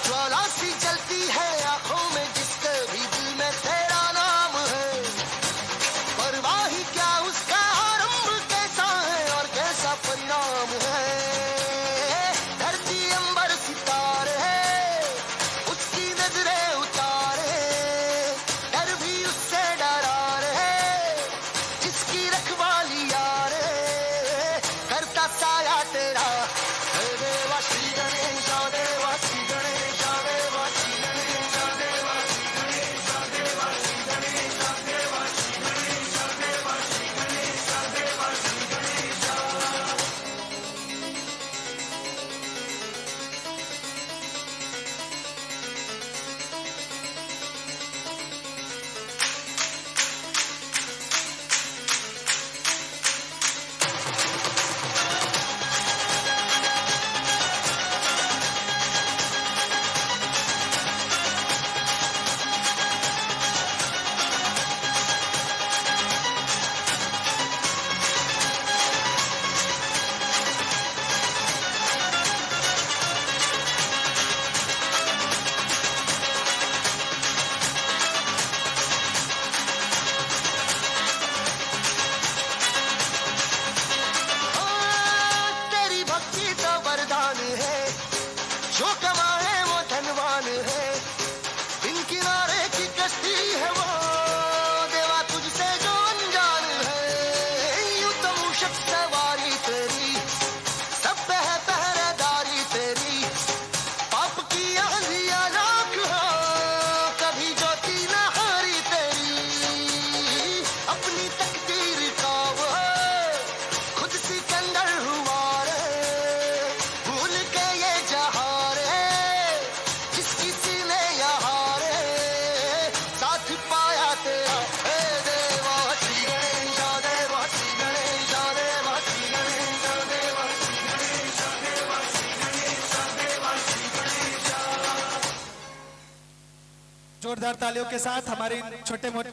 ज्वाला सी जलती है आंखों में जिसके भी दिल में तेरा नाम है। परवाह ही क्या उसका आरंभ कैसा है और कैसा परिणाम है। धरती अंबर सितारे है, उसकी नजरें उतारे, डर भी उससे डरा रहे, जिसकी रखवाली यार करता साया तेरा। हे देवा श्री गणेश देवा श्री गणेश देवा श्री गणेश देवा श्री गणेश देवा श्री गणेश देवा श्री गणेश देवा श्री गणेश देवा श्री गणेश। तेरी भक्ति तो वरदान है, जो कमाए वो धनवान है। बिन किनारे की कश्ती है वो, देवा तुझसे जो अनजान है। यूं तो मूषक सवारी तेरी, सब पे है पहरेदारी तेरी। पाप की आंधियां राख हो, कभी ज्योति न हारी तेरी। अपनी तकदीर का वो खुद सिकंदर हुआ रे, भूल के ये जहां रे, जिसकी सीने यहाँ रे, साथ पाया तेरा। हे देवा श्री गणेश देवा श्री गणेश देवा श्री गणेश देवा श्री गणेश देवा श्री गणेश देवा श्री गणेश। जोरदार तालियों के साथ हमारे इन छोटे मोटे